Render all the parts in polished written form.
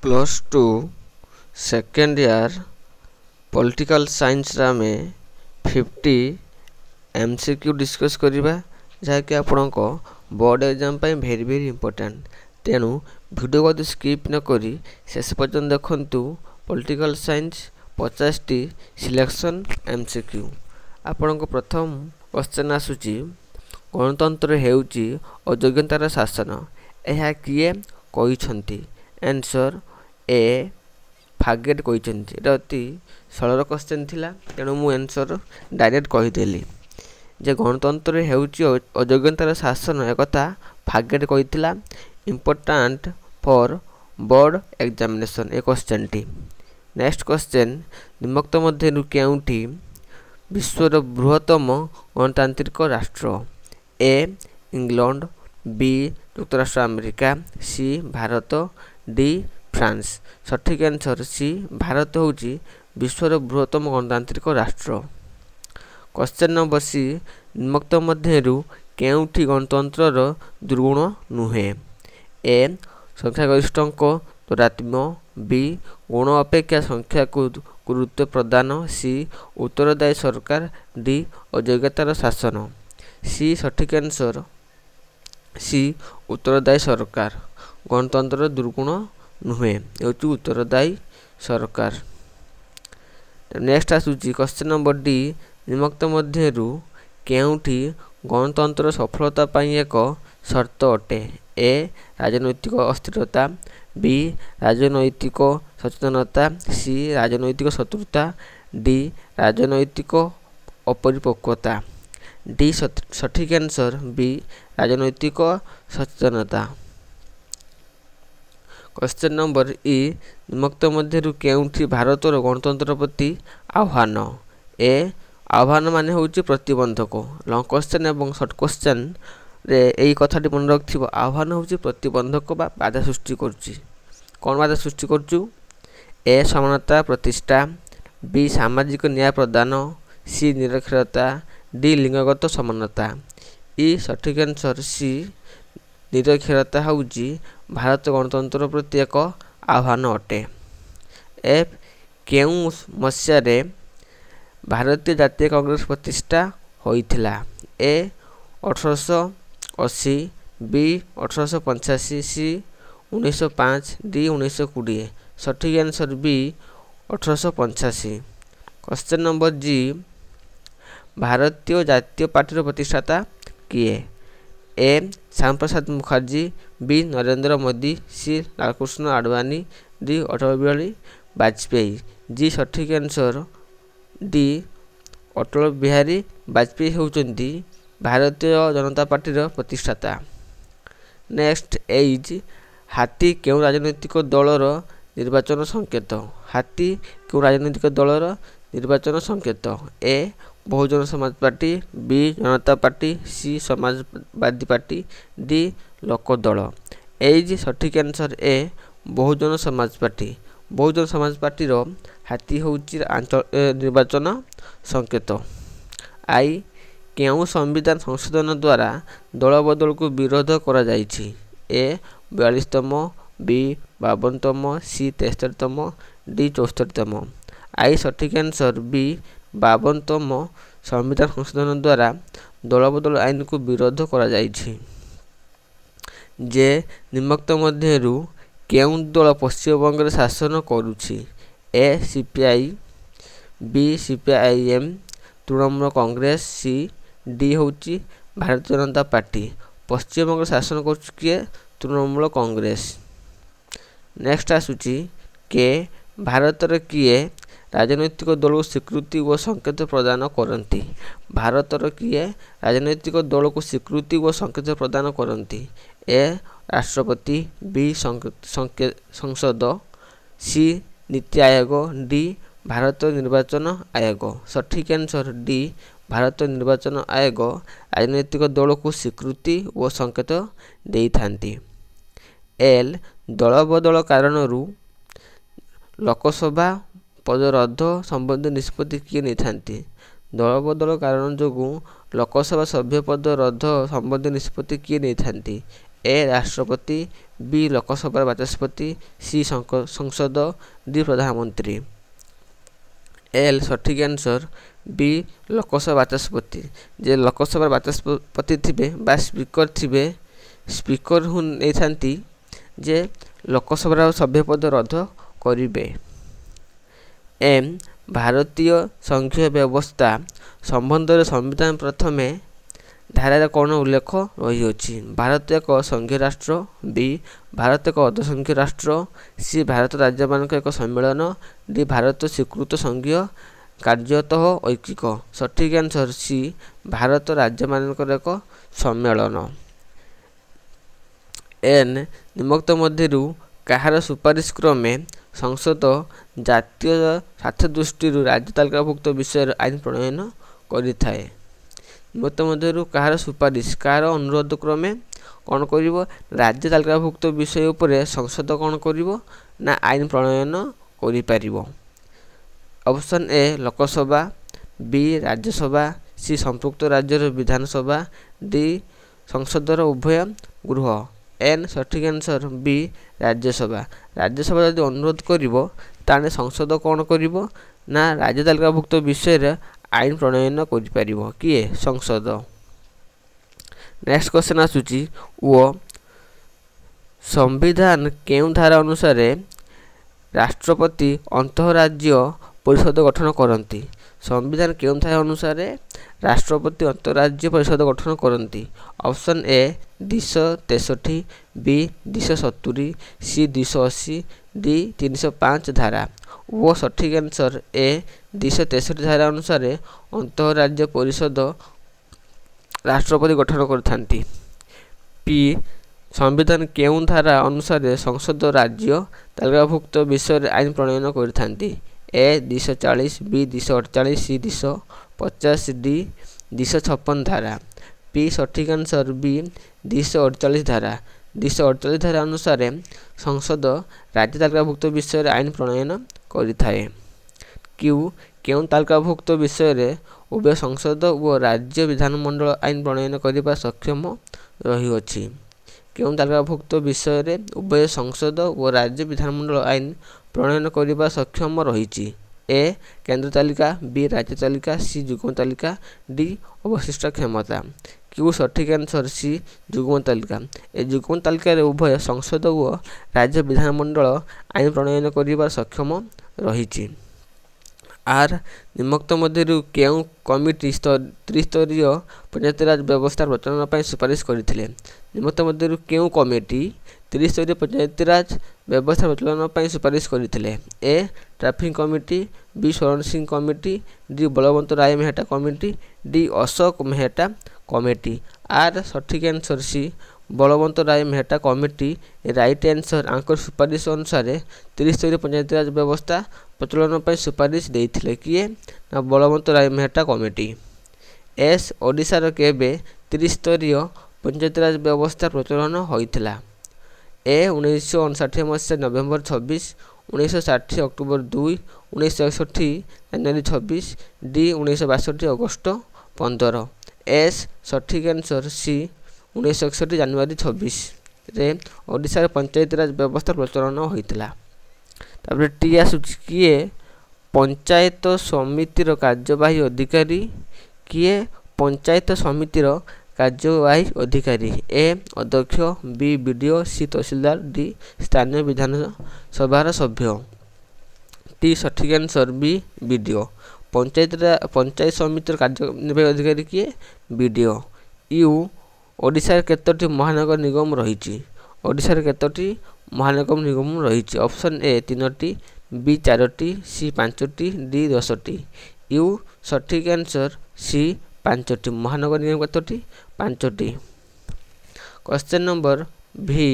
+2 second year political science आम 50 MCQ discuss करवा जहाँकि आपणक बोर्ड एग्जाम भेरी भेरी इंपोर्टेंट तेणु वीडियो को स्किप न करी शेष पर्यंत देखंतु पॉलिटिकल साइंस 50 सिलेक्शन MCQ आपणक प्रथम क्वेश्चन आसुची गणतंत्र हेउची अयोग्यतार शासन यह किए कहिसंती आंसर ए फागेट कहिसंती एटा अति सरल क्वेश्चन थिला तेणु मु आंसर डायरेक्ट कहिदेली जे गणतंत्र हेउची अयोग्यतार शासन एकथा फागेट कहिथिला important for board examination A question टी नेक्स्ट क्वेश्चन निम्नलिखित मध्यरु केउठी विश्वर बृहत्तम गणतांत्रिक राष्ट्र ए इंग्लैंड बी युक्तराष्ट्र America C Bharat D France सठिक आंसर सी भारत होउची विश्वर बृहत्तम गणतांत्रिक राष्ट्र क्वेश्चन नंबर सी निम्नलिखित मध्यरु केउठी गणतंत्रर दुर्गुण नुहे ए संख्यागरिष्ठक तारतम्य बी गुण अपेक्षा संख्या को गुरुत्व प्रदान सी उत्तरदायी सरकार डी अयोग्यतार शासन सी सठिक आंसर सी उत्तरदायी सरकार गणतंत्र दुर्गुण नुहे होची उत्तरदायी सरकार नेक्स्ट आसुची क्वेश्चन नंबर डी निम्नलिखित मध्यरु केउठी गणतंत्र सफलता पई एक शर्त अटे ए राजनैतिक अस्थिरता बी राजनैतिक सचेतनता सी राजनैतिक शत्रुता डी राजनैतिक अपरिपक्वता डी सठिक आंसर बी राजनैतिक सचेतनता क्वेश्चन नंबर ई निम्नलिखित मध्यरु केउठी भारतर गणतंत्र प्रति आह्वान ए आह्वान माने होउची प्रतिबंधक लॉन्ग क्वेश्चन एवं शॉर्ट क्वेश्चन रे एई कथाटी मन रखिबो आह्वान होउची प्रतिबंधक बा बाधा सृष्टि करची कोन बाधा सृष्टि करचू ए समानता प्रतिष्ठा बी सामाजिक न्याय प्रदान सी निरक्षरता डी लिंगगत समानता ई सठिक आंसर सी निरक्षरता होउची भारत गणतंत्र प्रति एक आह्वान अटे एफ केउ मस्यारे भारतीय जातीय कांग्रेस प्रतिष्ठा होइथिला ए 1880 बी 1885 सी 1905 डी 1920 सठिक आंसर बी 1885 क्वेश्चन नंबर जी भारतीय जातीय पार्टी प्रतिष्ठाता किए ए श्याम प्रसाद मुखर्जी बी नरेंद्र मोदी सी लालकृष्ण आडवाणी डी अटल बिहारी वाजपेयी जी सठिक answer D Atal Bihari Vajpayee होउचंती Bharatiya Janata party प्रतिष्ठाता next as हाथी केउ राजनैतिक दलर निर्वाचन संकेत हाथी केउ राजनैतिक दलर निर्वाचन संकेत A Bahujan Samaj party B Janata party C Samajwadi party D Lokdal एज सठिक answer A Bahujan Samaj party रो हाथी होउची निर्वाचन संकेत आई केउ संविधान संशोधन द्वारा दल बदल को विरोध करा जायछि ए 42तम बी 52तम सी 73तम डी 74तम आई सठिक आंसर बी 52तम संविधान संशोधन द्वारा दल बदल आईन को विरोध करा जायछि जे निम्नलिखित मध्यरु केउ दल पश्चिम बंग शासन करुछि A CPI B CPIM Trinamool Congress C D होउची भारतीय जनता पार्टी पश्चिम बंग शासन करुछि किए तृणमूल कांग्रेस नेक्स्ट आसुची के भारतर किए राजनैतिक दल को स्वीकृति व संकेत प्रदान करती भारतर किए राजनैतिक दल को स्वीकृति व संकेत प्रदान करती ए राष्ट्रपति बी संसद सी नीति आयोग डी भारत निर्वाचन आयोग सठिक आंसर डी भारत निर्वाचन आयोग राजनैतिक दल को स्वीकृति व संकेत देइथांती एल दल बदल कारणरू लोकसभा पद रद्द संबंधी निष्पत्ति किए नहीं दल बदल कारण जो लोकसभा सभ्य पद रद्द संबंधी निष्पत्ति किए नहीं ए राष्ट्रपति, बी लोकसभा बाचस्पति, सी संसद, डी प्रधानमंत्री। एल सठिक आंसर बी लोकसभा बाचस्पति। जे लोकसभा बाचस्पति थिबे बा स्पीकर थिबे, स्पीकर हु नहीं थांती जे लोकसभा सभ्य पद रद्द करिवे। एम भारतीय संघीय व्यवस्था संबंध में संविधान प्रथमे धारा कौन उल्लेख रही? भारत एक संघीय राष्ट्र, बी भारत एक अर्धसंघीय राष्ट्र, सी भारत राज्य मान एक सम्मेलन, डी भारत स्वीकृत संघीय कार्यतः ऐकिक। सठिक आंसर सी भारत राज्य मान एक सम्मेलन। एन निम्नलिखित मध्यरु कहार सुपारिश क्रमे संसद जातीय स्वार्थ दृष्टि राज्य तालिकाभुक्त विषय आईन प्रणयन करिथाए। निम्नलिखित मध्यरु कहार सुपारिश कहार अनुरोध क्रमे कौन करिवो? राज्य तालिकाभुक्त विषय उपरे संसद कौन करिवो ना आईन प्रणयन करि पारिवो। Option A Lok Sabha, B Rajya Sabha, C संपुक्त राज्यर विधानसभा, डी संसदर उभय गृह। एन सठिक आंसर बी राज्यसभा। राज्यसभा यदि अनुरोध करिवो ताने संसद कौन करिवो ना राज्य तालिकाभुक्त विषय आईन प्रणयन करि पारिवो किए? संसद। नेक्स्ट क्वेश्चन आसुची वो संविधान केउ धारा अनुसार राष्ट्रपति अंतःराज्य परिषद गठन करती? संविधान केउ धारा अनुसार राष्ट्रपति अंतःराज्य परिषद गठन करती? Option A 263, B 270, C 280, D 305 धारा। वो सठिक आंसर ए 263 धारा अनुसार अंतःराज्य परिषद राष्ट्रपति गठन करथांती। पी संविधान केउ धारा अनुसार संसद राज्य तालिकाभुक्त विषय आईन प्रणयन करथांती? ए 240, बी 248, सी 250, डी 256 धारा। पी सठिक आंसर बी 248 धारा। 248 धारा अनुसार संसद राज्य तालिकाभुक्त विषय आईन प्रणयन करिथाए। क्यू केउ तालिकाभुक्त विषय उभय संसद और राज्य विधानमंडल आईन प्रणयन करने सक्षम रही? केउ तालिकाभुक्त विषय उभय संसद और राज्य विधानमंडल आईन प्रणयन करने सक्षम रही? ए केंद्र तालिका, बी राज्य तालिका, सी युग्म तालिका, डी अवशिष्ट क्षमता। क्यू सठिक आंसर सी युग्म तालिका। ए युग्म तालिका उभय संसद और राज्य विधानमंडल आईन प्रणयन करने सक्षम रही। आर निम्नलिखित मध्यरु केउ कमिटी त्रिस्तरीय पंचायतीराज व्यवस्था प्रचलन पर सुपारिश करथिले? निम्नलिखित मध्यरु केउ कमिटी त्रिस्तरीय पंचायतीराज व्यवस्था प्रचलन पर सुपारिश करथिले? ए traffic committee, B Sharan Singh committee, D Balwant Rai Mehta committee, D Ashok Mehta committee. आर सठिक answer C Balwant Rai Mehta committee right answer. आंकर सुपारिश अनुसार त्रिस्तरीय पंचायतीराज व्यवस्था प्रचलन पर सुपारिश देथिले किए ना बलवंत राय मेहटा कमिटी। एस ओडिशार केबे त्रिस्तरीय पंचायतीराज व्यवस्था प्रचलन होइथिला? ए 1959 मसीहा नवेम्बर 26, 1960 अक्टोबर 2, 1961 जनवरी 26, डी 1962 अगस्त 15। एस सठिक आंसर सी 1961 जनवरी 26 रे ओडिशा पंचायतीराज व्यवस्था प्रचलन होइथिला। तापर टी आसुची किए पंचायत समितिर कार्यवाही अधिकारी? किए पंचायत समितिर कार्यवाही अधिकारी? ए अध्यक्ष, बी बीडीओ, सी तहसीलदार, डी स्थानीय विधानसभा सभ्य। टी सठिक आंसर बी बीडीओ। पंचायत समितिर कार्यनिर्वाही अधिकारी किए? बीडीओ। यू ओडिशा केतोटी महानगर निगम रही? ओडिशा केतोटी महानगर निगम रही? ऑप्शन ए 3टी, बी 4टी, सी 5टी, डी 10टी। यू सठिक आंसर सी 5टी। महानगर निगम केतोटी? 5टी। क्वेश्चन नंबर भी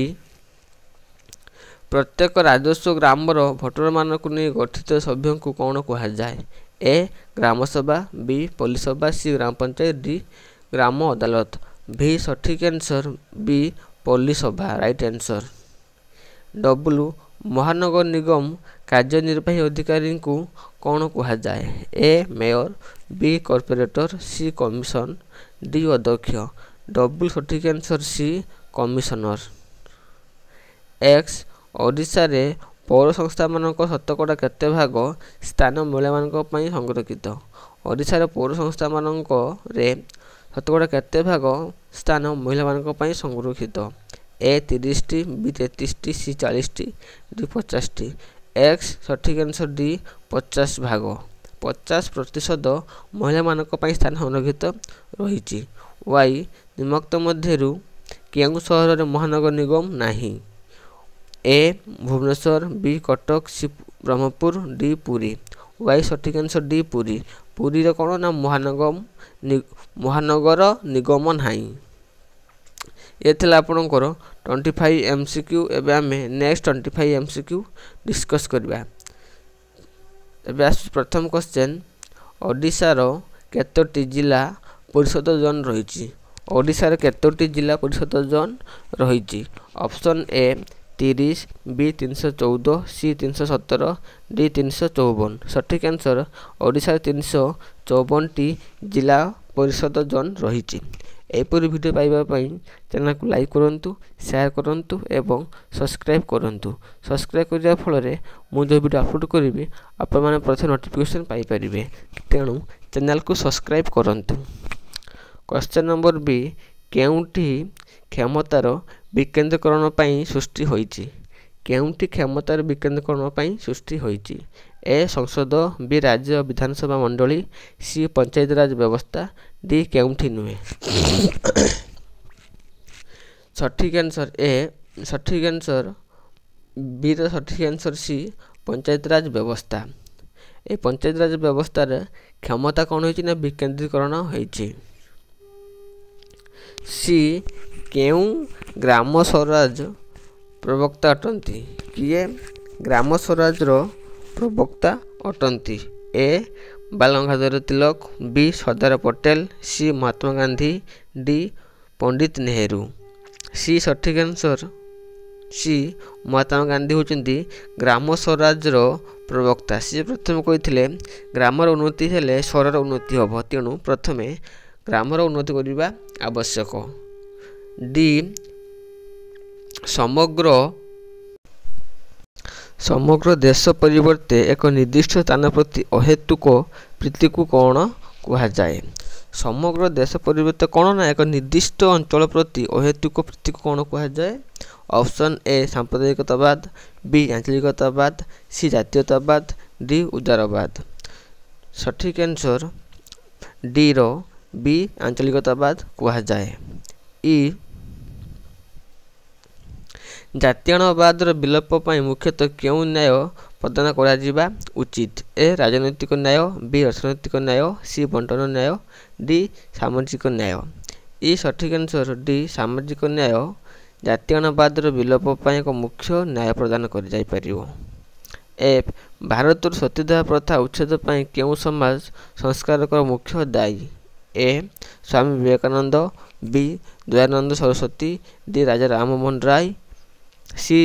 प्रत्येक राजस्व ग्रामर भोटर मानक नहीं गठित सभ्यों को कौन कह जाए? A Gram Sabha, B Palli Sabha, C Gram panchayat, D Gram Adalat. भी सठिक answer B Palli Sabha right answer. W महानगर निगम कार्यनिर्वाही अधिकारी को कौन कह जाए? A mayor, B corporator, C commission, D अध्यक्ष। डब्लू सठिक answer C commissioner. X Odisha ରେ ପୌର ସଂସ୍ଥାମାନଙ୍କ ଶତକଡ଼ା କେତେ ଭାଗ ସ୍ଥାନ ମହିଳାମାନଙ୍କ ପାଇଁ ସଂରକ୍ଷିତ? ଓଡ଼ିଶାର ପୌର ସଂସ୍ଥାମାନଙ୍କରେ ଶତକଡ଼ା କେତେ ଭାଗ ସ୍ଥାନ ମହିଳାମାନଙ୍କ ପାଇଁ ସଂରକ୍ଷିତ? ଏ 30ଟି, ବି 33ଟି, ସି 40ଟି, ଡି 50ଟି। ଏକ୍ସ ସଠିକ ଆନ୍ସର ଡି 50 ଭାଗ। 50% ମହିଳାମାନଙ୍କ ପାଇଁ ସ୍ଥାନ ସଂରକ୍ଷିତ ରହିଛି। ୱାଇ ନିମ୍ନୋକ୍ତ ମଧ୍ୟରୁ କେଉଁ ସହରରେ ମହାନଗର ନିଗମ ନାହିଁ? A Bhubaneswar, B Cuttack, C Brahmapur, D Puri. Y ସଠିକ ଆନ୍ସର ଡି ପୁରୀ। ପୁରୀରେ କ'ଣ ନା ମହାନଗର ନିଗମ ନାହିଁ। ଏ ଥିଲା ଆପଣଙ୍କର 25 MCQ। ଏବେ ଆମେ ନେକ୍ସଟ 25 MCQ ଡିସ୍କସ୍ କରିବା। ଏବେ ଆସୁଛି ପ୍ରଥମ କ୍ୱେଶ୍ଚନ୍, ଓଡ଼ିଶାର କେତୋଟି ଜିଲ୍ଲା ପରିଷଦ ଜୋନ୍ ରହିଛି? ଓଡ଼ିଶାରେ କେତୋଟି ଜିଲ୍ଲା ପରିଷଦ ଜୋନ୍ ରହିଛି? Option A 30, B 314, C 317, D 354। ସଠିକ ଆନ୍ସର ଓଡ଼ିଶାରେ 354ଟି ଜିଲ୍ଲା ପରିଷଦ ଜୋନ୍ ରହିଛି। ଏପରି ଭିଡ଼ିଓ ପାଇବା ପାଇଁ ଚ୍ୟାନେଲକୁ ଲାଇକ୍ କରନ୍ତୁ, ସେୟାର କରନ୍ତୁ ଏବଂ ସବସ୍କ୍ରାଇବ୍ କରନ୍ତୁ। ସବସ୍କ୍ରାଇବ୍ କରିବା ଫଳରେ ମୁଁ ଯେଉଁ ଭିଡ଼ିଓ ଅପଲୋଡ଼ କରିବି ଆପଣମାନେ ପ୍ରଥମେ ନୋଟିଫିକେସନ୍ ପାଇପାରିବେ। ତେଣୁ ଚ୍ୟାନେଲକୁ ସବସ୍କ୍ରାଇବ୍ କରନ୍ତୁ। କ୍ୱେଶ୍ଚନ୍ ନମ୍ବର ବି, କେଉଁଠି କ୍ଷମତାର ବିକେନ୍ଦ୍ରୀକରଣ ପାଇଁ ସୃଷ୍ଟି ହୋଇଛି? କେଉଁଠି କ୍ଷମତାର ବିକେନ୍ଦ୍ରୀକରଣ ପାଇଁ ସୃଷ୍ଟି ହୋଇଛି? ଏ ସଂସଦ, ବି ରାଜ୍ୟ ବିଧାନସଭା ମଣ୍ଡଳୀ, ସି ପଞ୍ଚାୟତିରାଜ ବ୍ୟବସ୍ଥା, ଡି କେଉଁଠି ନୁହେଁ। ସଠିକ ଆନ୍ସର ଏ ସଠିକ ଆନ୍ସର ବି ର ସଠିକ ଆନ୍ସର ସି ପଞ୍ଚାୟତିରାଜ ବ୍ୟବସ୍ଥା। ଏ ପଞ୍ଚାୟତିରାଜ ବ୍ୟବସ୍ଥାରେ କ୍ଷମତା କ'ଣ ହୋଇଛି ନା ବିକେନ୍ଦ୍ରୀକରଣ ହୋଇଛି। ସି କେଉଁ ଗ୍ରାମ ସ୍ୱରାଜ ପ୍ରବକ୍ତା ଅଟନ୍ତି? କିଏ ଗ୍ରାମ ସ୍ୱରାଜର ପ୍ରବକ୍ତା ଅଟନ୍ତି? ଏ ବାଲଗଙ୍ଗାଧର ତିଲକ, ବି ସର୍ଦ୍ଦାର ପଟେଲ, ସି ମହାତ୍ମା ଗାନ୍ଧୀ, ଡି ପଣ୍ଡିତ ନେହେରୁ। ସି ସଠିକ ଆନ୍ସର ସି ମହାତ୍ମା ଗାନ୍ଧୀ ହେଉଛନ୍ତି ଗ୍ରାମ ସ୍ୱରାଜର ପ୍ରବକ୍ତା। ସିଏ ପ୍ରଥମେ କହିଥିଲେ ଗ୍ରାମର ଉନ୍ନତି ହେଲେ ସହରର ଉନ୍ନତି ହେବ, ତେଣୁ ପ୍ରଥମେ ଗ୍ରାମର ଉନ୍ନତି କରିବା ଆବଶ୍ୟକ। ଡି ସମଗ୍ର ଦେଶ ପରିବର୍ତ୍ତେ ଏକ ନିର୍ଦ୍ଦିଷ୍ଟ ସ୍ଥାନ ପ୍ରତି ଅହେତୁକ ପ୍ରୀତିକୁ କ'ଣ କୁହାଯାଏ? ସମଗ୍ର ଦେଶ ପରିବର୍ତ୍ତେ କ'ଣ ନା ଏକ ନିର୍ଦ୍ଦିଷ୍ଟ ଅଞ୍ଚଳ ପ୍ରତି ଅହେତୁକ ପ୍ରୀତିକୁ କ'ଣ କୁହାଯାଏ? ଅପସନ୍ ଏ ସାମ୍ପ୍ରଦାୟିକତାବାଦ, ବି ଆଞ୍ଚଳିକତାବାଦ, ସି ଜାତୀୟତାବାଦ, ଡି ଉଦାରବାଦ। ସଠିକ ଆନ୍ସର ଡି ର ବି ଆଞ୍ଚଳିକତାବାଦ କୁହାଯାଏ। ଇ ଜାତୀୟତାବାଦର ବିଲୋପ ପାଇଁ ମୁଖ୍ୟତଃ କେଉଁ ନ୍ୟାୟ ପ୍ରଦାନ କରାଯିବା ଉଚିତ? ଏ ରାଜନୈତିକ ନ୍ୟାୟ, ବି ଅର୍ଥନୈତିକ ନ୍ୟାୟ, ସି ବଣ୍ଟନ ନ୍ୟାୟ, ଡି ସାମାଜିକ ନ୍ୟାୟ। ଇ ସଠିକ ଆନ୍ସର ଡି ସାମାଜିକ ନ୍ୟାୟ ଜାତୀୟତାବାଦର ବିଲୋପ ପାଇଁ ଏକ ମୁଖ୍ୟ ନ୍ୟାୟ ପ୍ରଦାନ କରାଯାଇପାରିବ। ଏଫ୍ ଭାରତରୁ ସତୀଦାହ ପ୍ରଥା ଉଚ୍ଛେଦ ପାଇଁ କେଉଁ ସମାଜ ସଂସ୍କାରକର ମୁଖ୍ୟ ଦାୟୀ? ଏ ସ୍ୱାମୀ ବିବେକାନନ୍ଦ, ବି Dayanand Saraswati, D Raja Rammohan Roy, C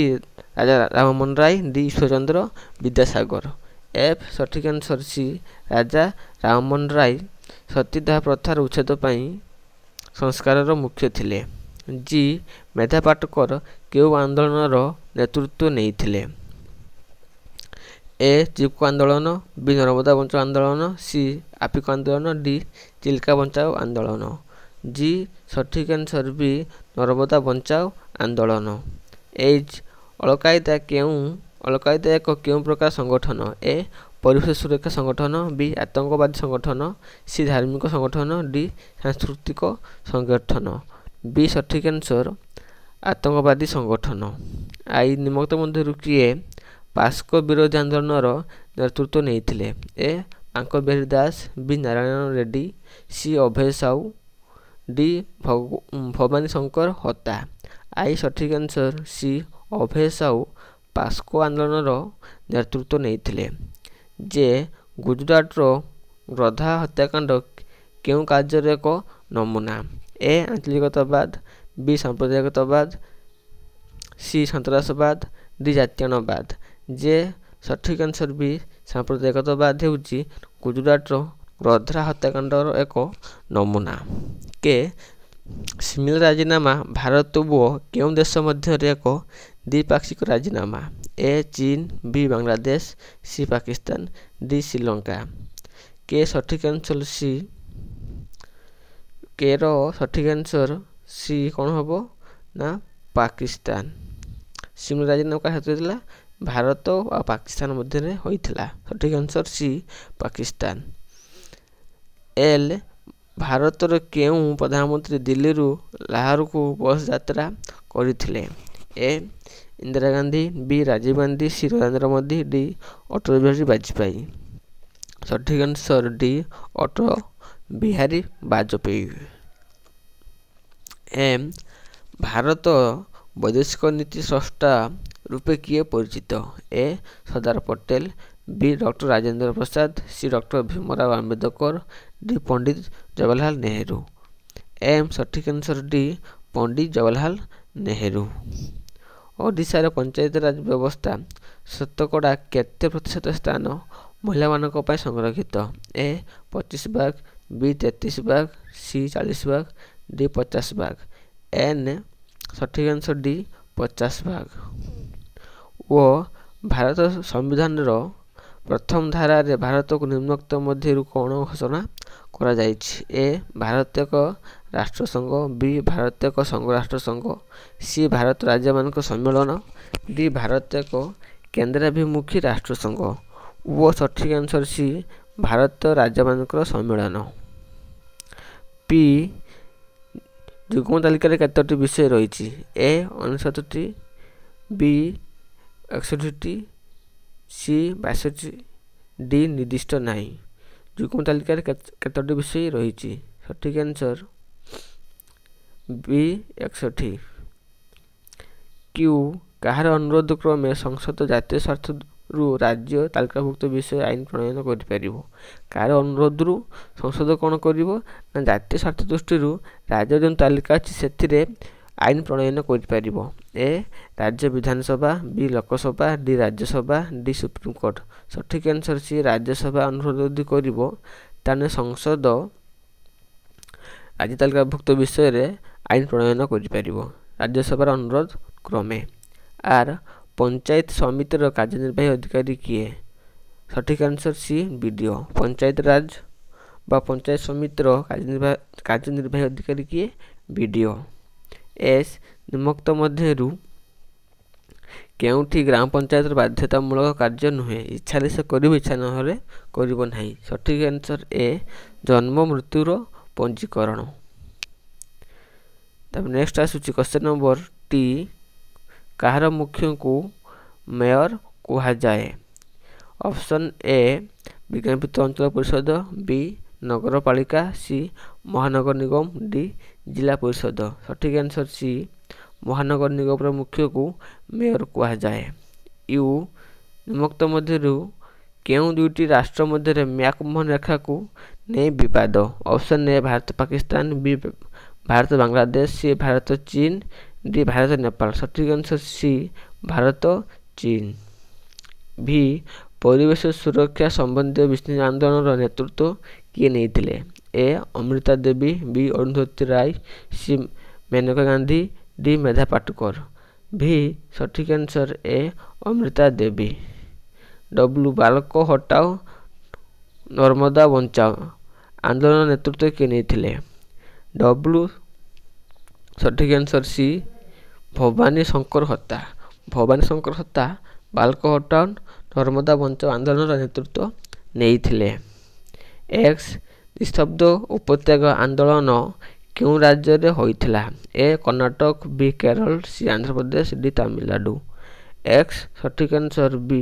Raja Rammohan Roy, D Ishwarchandra Vidyasagar. F ସଠିକ ଆନ୍ସର ସି ରାଜା ରାମମୋହନ ରାୟ ସତୀଦାହ ପ୍ରଥାର ଉଚ୍ଛେଦ ପାଇଁ ସଂସ୍କାରର ମୁଖ୍ୟ ଥିଲେ। ଜି ମେଧା ପାଟକର କେଉଁ ଆନ୍ଦୋଳନର ନେତୃତ୍ୱ ନେଇଥିଲେ? ଏ ଚିପ୍କୋ ଆନ୍ଦୋଳନ, ବି ନର୍ମଦା ବଞ୍ଚାଅ ଆନ୍ଦୋଳନ, ସି ଆପିକ ଆନ୍ଦୋଳନ, ଡି ଚିଲିକା ବଞ୍ଚାଅ ଆନ୍ଦୋଳନ। ଜି ସଠିକ ଆନ୍ସର ବି ନର୍ମଦା ବଞ୍ଚାଅ ଆନ୍ଦୋଳନ। ଏଚ୍ ଅଲ-କାଏଦା ଏକ କେଉଁ ପ୍ରକାର ସଂଗଠନ? ଏ ପରିବେଶ ସୁରକ୍ଷା ସଂଗଠନ, ବି ଆତଙ୍କବାଦୀ ସଂଗଠନ, ସି ଧାର୍ମିକ ସଂଗଠନ, ଡି ସାଂସ୍କୃତିକ ସଂଗଠନ। ବି ସଠିକ ଆନ୍ସର ଆତଙ୍କବାଦୀ ସଂଗଠନ। ଆଇ ନିମ୍ନୋକ୍ତ ମଧ୍ୟରୁ କିଏ ପାସ୍କୋ ବିରୋଧୀ ଆନ୍ଦୋଳନର ନେତୃତ୍ୱ ନେଇଥିଲେ? A Pank Bihari Das, B Narayan Reddy, C Abhay Sahu, D Bhabani Shankar Hota. I ସଠିକ answer C Abhay Sahu POSCO ଆନ୍ଦୋଳନର ନେତୃତ୍ୱ ନେଇଥିଲେ। ଯେ ଗୁଜରାଟର ଗର୍ଧା ହତ୍ୟାକାଣ୍ଡ କେଉଁ କାର୍ଯ୍ୟର ଏକ ନମୁନା? ଏ ଆଞ୍ଚଳିକତାବାଦ, ବି ସାମ୍ପ୍ରଦାୟିକତାବାଦ, ସି ସନ୍ତାସବାଦ, ଡି ଜାତୀୟତାବାଦ। ଯେ ସଠିକ ଆନ୍ସର ବି ସାମ୍ପ୍ରଦାୟିକତାବାଦ ହେଉଛି ଗୁଜରାଟର ଗର୍ଧା ହତ୍ୟାକାଣ୍ଡର ଏକ ନମୁନା। କେ ସିମିଲା ରାଜିନାମା ଭାରତ ଓ କେଉଁ ଦେଶ ମଧ୍ୟରେ ଏକ ଦ୍ୱିପାକ୍ଷିକ ରାଜିନାମା? ଏ ଚୀନ, ବି ବାଂଲାଦେଶ, ସି ପାକିସ୍ତାନ, ଡି ଶ୍ରୀଲଙ୍କା। କେ ସଠିକ ଆନ୍ସର ସି। କେ ର ସଠିକ ଆନ୍ସର ସି କ'ଣ ହେବ ନା ପାକିସ୍ତାନ। ସିମିଲା ରାଜିନାମା କାହା ସହିତ ହୋଇଥିଲା? ଭାରତ ଆଉ ପାକିସ୍ତାନ ମଧ୍ୟରେ ହୋଇଥିଲା। ସଠିକ ଆନ୍ସର ସି ପାକିସ୍ତାନ। ଏଲ୍ ଭାରତର କେଉଁ ପ୍ରଧାନମନ୍ତ୍ରୀ ଦିଲ୍ଲୀରୁ ଲାହୋରକୁ ବସ୍ ଯାତ୍ରା କରିଥିଲେ? A Indira Gandhi, B Rajiv Gandhi, C Narendra Modi, D Atal Bihari Vajpayee. ସଠିକ answer D Atal Bihari Vajpayee. M Bharat ବୈଦେଶିକ ନୀତି ସ୍ରଷ୍ଟା ରୂପେ କିଏ ପରିଚିତ? A Sardar Patel, B doctor Rajendra Prasad, C doctor Bhimrao Ambedkar, D Pandit Jawaharlal Nehru. M ସଠିକ ଆନ୍ସର ଡି ପଣ୍ଡିତ ଜବାହରଲାଲ ନେହେରୁ। ଓଡ଼ିଶାର ପଞ୍ଚାୟତରାଜ ବ୍ୟବସ୍ଥା ଶତକଡ଼ା କେତେ ପ୍ରତିଶତ ସ୍ଥାନ ମହିଳାମାନଙ୍କ ପାଇଁ ସଂରକ୍ଷିତ? ଏ 25%, ବି 33%, ସି 40%, ଡି 50%। ଏନ୍ ସଠିକ ଆନ୍ସର ଡି 50%। ଓ ଭାରତ ସମ୍ବିଧାନର ପ୍ରଥମ ଧାରାରେ ଭାରତକୁ ନିମ୍ନୋକ୍ତ ମଧ୍ୟରୁ କ'ଣ ଘୋଷଣା କରାଯାଇଛି? ଏ ଭାରତ ଏକ ରାଷ୍ଟ୍ରସଂଘ, ବି ଭାରତ ଏକ ସଂଘ ରାଷ୍ଟ୍ରସଂଘ, ସି ଭାରତ ରାଜ୍ୟମାନଙ୍କ ସମ୍ମିଳନ, ଡି ଭାରତ ଏକ କେନ୍ଦ୍ରାଭିମୁଖୀ ରାଷ୍ଟ୍ରସଂଘ। ଓ ସଠିକ ଆନ୍ସର ସି ଭାରତ ରାଜ୍ୟମାନଙ୍କର ସମ୍ମିଳନ। ପି ଯୁଗ୍ମ ତାଲିକାରେ କେତୋଟି ବିଷୟ ରହିଛି? ଏ 59ଟି, ବି 61ଟି, ସି 62ଟି, ଡି ନିର୍ଦ୍ଦିଷ୍ଟ ନାହିଁ। ଯୁଗ୍ମ ତାଲିକାରେ କେତୋଟି ବିଷୟ ରହିଛି? ସଠିକ ଆନ୍ସର ବି 61ଟି। କ୍ୟୁ କାହାର ଅନୁରୋଧ କ୍ରମେ ସଂସଦ ଜାତୀୟ ସ୍ୱାର୍ଥରୁ ରାଜ୍ୟ ତାଲିକାଭୁକ୍ତ ବିଷୟ ଆଇନ ପ୍ରଣୟନ କରିପାରିବ? କାହାର ଅନୁରୋଧରୁ ସଂସଦ କ'ଣ କରିବ ନା ଜାତୀୟ ସ୍ୱାର୍ଥ ଦୃଷ୍ଟିରୁ ରାଜ୍ୟ ଯେଉଁ ତାଲିକା ଅଛି ସେଥିରେ ଆଇନ ପ୍ରଣୟନ କରିପାରିବ? ଏ ରାଜ୍ୟ Vidhan Sabha, B Lok Sabha, D Rajya Sabha, D supreme court. ସଠିକ ଆନ୍ସର ସି ରାଜ୍ୟସଭା ଅନୁରୋଧ ଯଦି କରିବ ତାହେଲେ ସଂସଦ ରାଜ୍ୟ ତାଲିକାଭୁକ୍ତ ବିଷୟରେ ଆଇନ ପ୍ରଣୟନ କରିପାରିବ ରାଜ୍ୟସଭାର ଅନୁରୋଧ କ୍ରମେ। ଆର୍ ପଞ୍ଚାୟତ ସମିତିର କାର୍ଯ୍ୟନିର୍ବାହୀ ଅଧିକାରୀ କିଏ? ସଠିକ ଆନ୍ସର ସି ବିଡିଓ। ପଞ୍ଚାୟତ ରାଜ ବା ପଞ୍ଚାୟତ ସମିତିର କାର୍ଯ୍ୟନିର୍ବାହୀ ଅଧିକାରୀ କିଏ? ବିଡିଓ। ଏସ୍ ନିମ୍ନୋକ୍ତ ମଧ୍ୟରୁ କେଉଁଠି ଗ୍ରାମ ପଞ୍ଚାୟତର ବାଧ୍ୟତାମୂଳକ କାର୍ଯ୍ୟ ନୁହେଁ? ଇଚ୍ଛାରେ ସେ କରିବ, ଇଚ୍ଛା ନହେଲେ କରିବ ନାହିଁ। ସଠିକ ଆନ୍ସର ଏ ଜନ୍ମ ମୃତ୍ୟୁର ପଞ୍ଜୀକରଣ। ତାପରେ ନେକ୍ସଟ ଆସୁଛି କ୍ୱେଶ୍ଚନ ନମ୍ବର ଟି କାହାର ମୁଖ୍ୟଙ୍କୁ ମେୟର କୁହାଯାଏ? ଅପସନ୍ ଏ ବିଜ୍ଞାପିତ ଅଞ୍ଚଳ ପରିଷଦ, ବି ନଗରପାଳିକା, ସି ମହାନଗର ନିଗମ, ଡି ଜିଲ୍ଲା ପରିଷଦ। ସଠିକ ଆନ୍ସର ସି ମହାନଗର ନିଗମର ମୁଖ୍ୟକୁ ମେୟର କୁହାଯାଏ। ୟୁ ନିମ୍ନୋକ୍ତ ମଧ୍ୟରୁ କେଉଁ ଦୁଇଟି ରାଷ୍ଟ୍ର ମଧ୍ୟରେ ମ୍ୟାକ୍-ମୋହନ ରେଖାକୁ ନେଇ ବିବାଦ? Option A Bharat Pakistan, B Bharat Bangladesh, C Bharat ଚୀନ, ଡି ଭାରତ ନେପାଳ। ସଠିକ ଆନ୍ସର ସି ଭାରତ ଚୀନ। ଭି ପରିବେଶ ସୁରକ୍ଷା ସମ୍ବନ୍ଧୀୟ ବିଶ୍ୱ ଆନ୍ଦୋଳନର ନେତୃତ୍ୱ କିଏ ନେଇଥିଲେ? ଏ ଅମୃତା ଦେବୀ, ବି ଅରୁନ୍ଧତୀ ରାୟ, ସି ମେନକା ଗାନ୍ଧୀ, ଡି ମେଧା ପାଟକର। ଭି ସଠିକ ଆନ୍ସର ଏ ଅମୃତା ଦେବୀ। ଡବ୍ଲୁ ବାଲକ ହଟାଓ ନର୍ମଦା ବଞ୍ଚାଓ ଆନ୍ଦୋଳନ ନେତୃତ୍ୱ କିଏ ନେଇଥିଲେ? ଡବ୍ଲୁ ସଠିକ ଆନ୍ସର ସି ଭବାନୀ ଶଙ୍କର ହତା। ଭବାନୀ ଶଙ୍କର ହତା ବାଲକ ହଟାଓ ନର୍ମଦା ବଞ୍ଚାଓ ଆନ୍ଦୋଳନର ନେତୃତ୍ୱ ନେଇଥିଲେ। ଏକ୍ସ ନିସ୍ତବ୍ଧ ଉପତ୍ୟକା ଆନ୍ଦୋଳନ କେଉଁ ରାଜ୍ୟରେ ହୋଇଥିଲା? A Karnataka, B Kerala, C Andhra Pradesh, D Tamil Nadu. X ସଠିକ ଆନ୍ସର ବି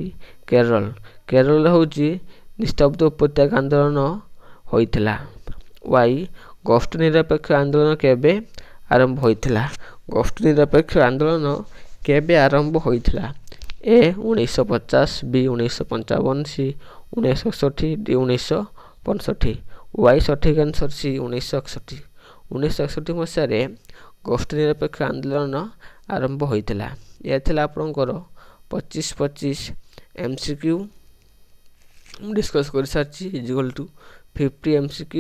କେରଳ। କେରଳରେ ହେଉଛି ନିସ୍ତବ୍ଧ ଉପତ୍ୟକା ଆନ୍ଦୋଳନ ହୋଇଥିଲା। ୱାଇ ଗୋଷ୍ଠୀ ନିରପେକ୍ଷ ଆନ୍ଦୋଳନ କେବେ ଆରମ୍ଭ ହୋଇଥିଲା? ଗୋଷ୍ଠୀ ନିରପେକ୍ଷ ଆନ୍ଦୋଳନ କେବେ ଆରମ୍ଭ ହୋଇଥିଲା? ଏ 1950, ବି 1955, ସି 1961, ଡି 1965। ୱାଇ ସଠିକ ଆନ୍ସର ସି 1961। 1961 ମସିହାରେ ଗୋଷ୍ଠୀ ନିରପେକ୍ଷ ଆନ୍ଦୋଳନ ଆରମ୍ଭ ହୋଇଥିଲା। ଏହା ଥିଲା ଆପଣଙ୍କର 25 MCQ ମୁଁ ଡିସ୍କସ୍ କରିସାରିଛି ଇଜିକାଲ୍ ଟୁ 50 MCQ।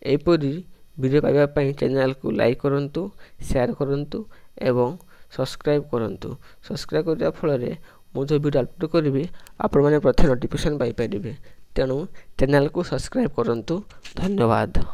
ଏହିପରି वीडियो पाइबा पई चैनल को लाइक करंतु शेयर करंतु एवं सब्सक्राइब करंतु। सब्सक्राइब करबा फल मु जो वीडियो अपलोड करी आपण माने प्रथम नोटिफिकेशन पाई परिबे। तेणु चैनल को सब्सक्राइब करंतु। धन्यवाद।